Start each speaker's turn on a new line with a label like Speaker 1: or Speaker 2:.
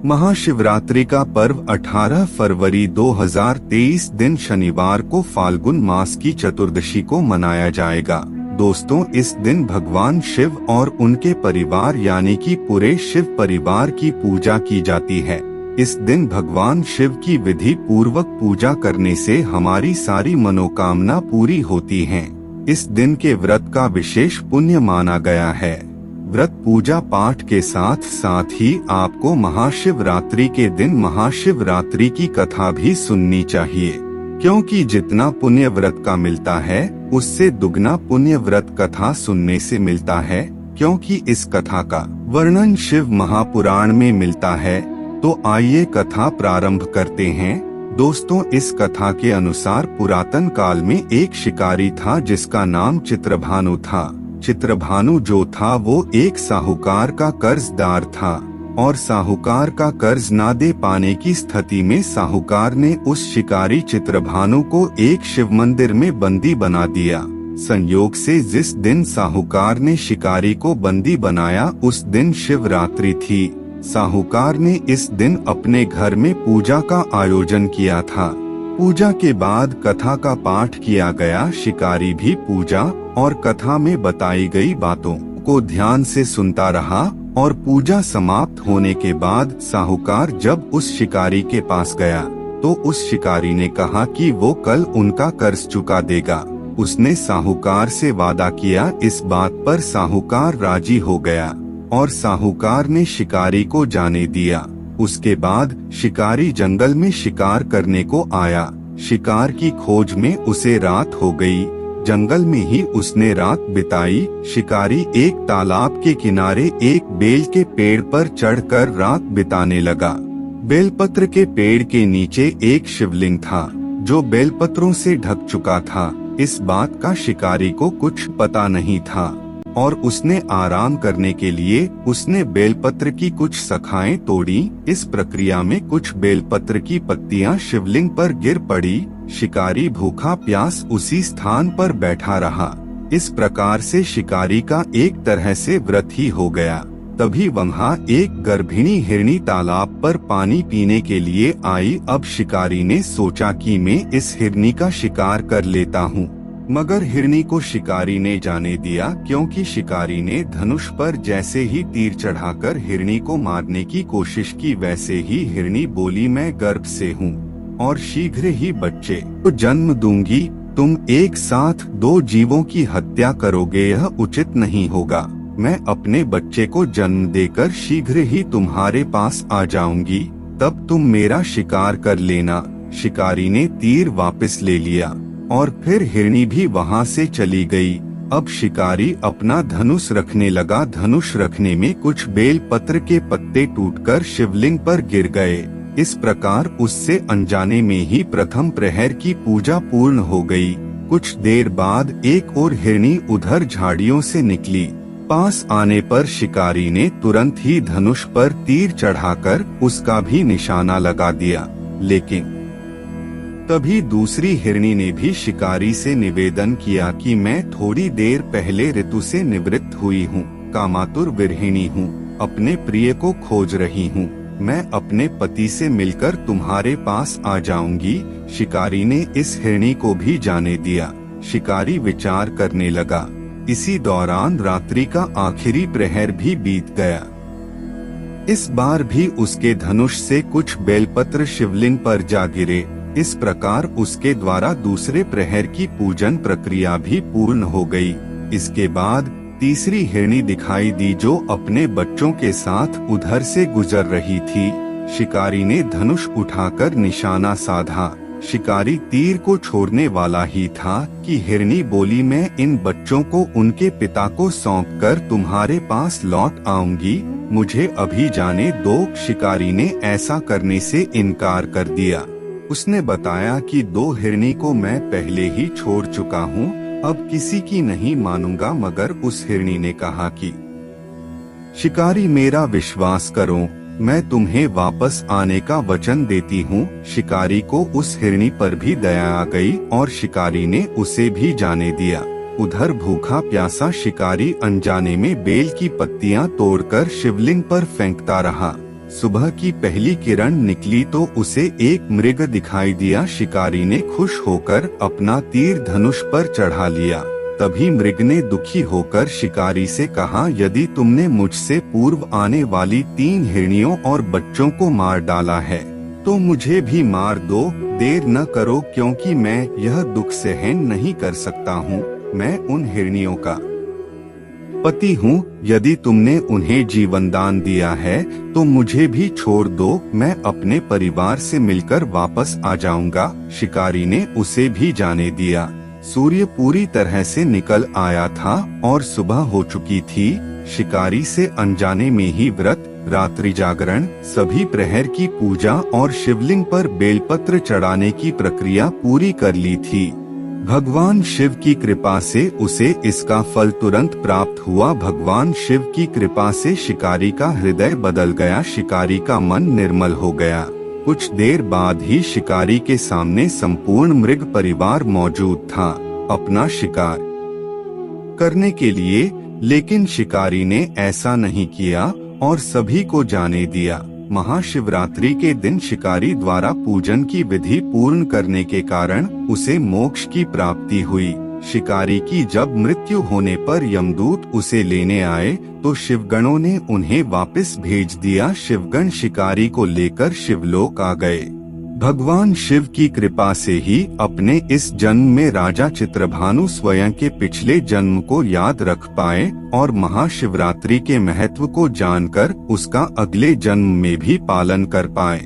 Speaker 1: महाशिवरात्रि का पर्व 18 फरवरी 2023 दिन शनिवार को फाल्गुन मास की चतुर्दशी को मनाया जाएगा। दोस्तों, इस दिन भगवान शिव और उनके परिवार यानी कि पूरे शिव परिवार की पूजा की जाती है। इस दिन भगवान शिव की विधि पूर्वक पूजा करने से हमारी सारी मनोकामना पूरी होती हैं। इस दिन के व्रत का विशेष पुण्य माना गया है। व्रत पूजा पाठ के साथ साथ ही आपको महाशिवरात्रि के दिन महाशिवरात्रि की कथा भी सुननी चाहिए, क्योंकि जितना पुण्य व्रत का मिलता है उससे दुगना पुण्य व्रत कथा सुनने से मिलता है, क्योंकि इस कथा का वर्णन शिव महापुराण में मिलता है। तो आइए कथा प्रारंभ करते हैं। दोस्तों, इस कथा के अनुसार पुरातन काल में एक शिकारी था जिसका नाम चित्रभानु था। चित्रभानु जो था वो एक साहूकार का कर्जदार था और साहूकार का कर्ज ना दे पाने की स्थिति में साहूकार ने उस शिकारी चित्रभानु को एक शिव मंदिर में बंदी बना दिया। संयोग से जिस दिन साहूकार ने शिकारी को बंदी बनाया उस दिन शिवरात्रि थी। साहूकार ने इस दिन अपने घर में पूजा का आयोजन किया था। पूजा के बाद कथा का पाठ किया गया। शिकारी भी पूजा और कथा में बताई गई बातों को ध्यान से सुनता रहा और पूजा समाप्त होने के बाद साहूकार जब उस शिकारी के पास गया तो उस शिकारी ने कहा कि वो कल उनका कर्ज चुका देगा। उसने साहूकार से वादा किया। इस बात पर साहूकार राजी हो गया और साहूकार ने शिकारी को जाने दिया। उसके बाद शिकारी जंगल में शिकार करने को आया। शिकार की खोज में उसे रात हो गई। जंगल में ही उसने रात बिताई। शिकारी एक तालाब के किनारे एक बेल के पेड़ पर चढ़कर रात बिताने लगा। बेलपत्र के पेड़ के नीचे एक शिवलिंग था जो बेलपत्रों से ढक चुका था। इस बात का शिकारी को कुछ पता नहीं था और उसने आराम करने के लिए उसने बेलपत्र की कुछ शाखाएं तोड़ी। इस प्रक्रिया में कुछ बेलपत्र की पत्तियां शिवलिंग पर गिर पड़ी। शिकारी भूखा प्यास उसी स्थान पर बैठा रहा। इस प्रकार से शिकारी का एक तरह से व्रत ही हो गया। तभी वहाँ एक गर्भिणी हिरनी तालाब पर पानी पीने के लिए आई। अब शिकारी ने सोचा कि मैं इस हिरनी का शिकार कर लेता हूँ, मगर हिरनी को शिकारी ने जाने दिया, क्योंकि शिकारी ने धनुष पर जैसे ही तीर चढ़ाकर हिरनी को मारने की कोशिश की वैसे ही हिरनी बोली, मैं गर्भ से हूँ और शीघ्र ही बच्चे को जन्म दूंगी। तुम एक साथ दो जीवों की हत्या करोगे, यह उचित नहीं होगा। मैं अपने बच्चे को जन्म देकर शीघ्र ही तुम्हारे पास आ जाऊंगी, तब तुम मेरा शिकार कर लेना। शिकारी ने तीर वापस ले लिया और फिर हिरनी भी वहाँ से चली गई। अब शिकारी अपना धनुष रखने लगा। धनुष रखने में कुछ बेल पत्र के पत्ते टूटकर शिवलिंग पर गिर गए। इस प्रकार उससे अनजाने में ही प्रथम प्रहर की पूजा पूर्ण हो गई। कुछ देर बाद एक और हिरनी उधर झाड़ियों से निकली। पास आने पर शिकारी ने तुरंत ही धनुष पर तीर चढ़ाकर उसका भी निशाना लगा दिया। लेकिन तभी दूसरी हिरनी ने भी शिकारी से निवेदन किया कि मैं थोड़ी देर पहले ऋतु से निवृत्त हुई हूँ, कामातुर विरहिणी हूँ, अपने प्रिय को खोज रही हूँ। मैं अपने पति से मिलकर तुम्हारे पास आ जाऊंगी। शिकारी ने इस हिरनी को भी जाने दिया। शिकारी विचार करने लगा। इसी दौरान रात्रि का आखिरी प्रहर भी बीत गया। इस बार भी उसके धनुष से कुछ बेलपत्र शिवलिंग पर जा गिरे। इस प्रकार उसके द्वारा दूसरे प्रहर की पूजन प्रक्रिया भी पूर्ण हो गई। इसके बाद तीसरी हिरनी दिखाई दी जो अपने बच्चों के साथ उधर से गुजर रही थी। शिकारी ने धनुष उठाकर निशाना साधा। शिकारी तीर को छोड़ने वाला ही था कि हिरनी बोली, मैं इन बच्चों को उनके पिता को सौंपकर तुम्हारे पास लौट आऊंगी, मुझे अभी जाने दो। शिकारी ने ऐसा करने से इनकार कर दिया। उसने बताया कि दो हिरनी को मैं पहले ही छोड़ चुका हूँ, अब किसी की नहीं मानूंगा। मगर उस हिरनी ने कहा कि शिकारी, मेरा विश्वास करो, मैं तुम्हें वापस आने का वचन देती हूँ। शिकारी को उस हिरनी पर भी दया आ गई और शिकारी ने उसे भी जाने दिया। उधर भूखा प्यासा शिकारी अनजाने में बेल की पत्तियां तोड़कर शिवलिंग पर फेंकता रहा। सुबह की पहली किरण निकली तो उसे एक मृग दिखाई दिया। शिकारी ने खुश होकर अपना तीर धनुष पर चढ़ा लिया। तभी मृग ने दुखी होकर शिकारी से कहा, यदि तुमने मुझसे पूर्व आने वाली 3 हिरनियों और बच्चों को मार डाला है तो मुझे भी मार दो। देर न करो, क्योंकि मैं यह दुख सहन नहीं कर सकता हूँ। मैं उन हिरनियों का पति हूँ। यदि तुमने उन्हें जीवन दान दिया है तो मुझे भी छोड़ दो, मैं अपने परिवार से मिलकर वापस आ जाऊंगा। शिकारी ने उसे भी जाने दिया। सूर्य पूरी तरह से निकल आया था और सुबह हो चुकी थी। शिकारी से अनजाने में ही व्रत, रात्रि जागरण, सभी प्रहर की पूजा और शिवलिंग पर बेलपत्र चढ़ाने की प्रक्रिया पूरी कर ली थी। भगवान शिव की कृपा से उसे इसका फल तुरंत प्राप्त हुआ। भगवान शिव की कृपा से शिकारी का हृदय बदल गया। शिकारी का मन निर्मल हो गया। कुछ देर बाद ही शिकारी के सामने संपूर्ण मृग परिवार मौजूद था अपना शिकार करने के लिए, लेकिन शिकारी ने ऐसा नहीं किया और सभी को जाने दिया। महाशिवरात्रि के दिन शिकारी द्वारा पूजन की विधि पूर्ण करने के कारण उसे मोक्ष की प्राप्ति हुई। शिकारी की जब मृत्यु होने पर यमदूत उसे लेने आए तो शिवगणों ने उन्हें वापस भेज दिया। शिवगण शिकारी को लेकर शिवलोक आ गए। भगवान शिव की कृपा से ही अपने इस जन्म में राजा चित्रभानु स्वयं के पिछले जन्म को याद रख पाए और महाशिवरात्रि के महत्व को जानकर उसका अगले जन्म में भी पालन कर पाए।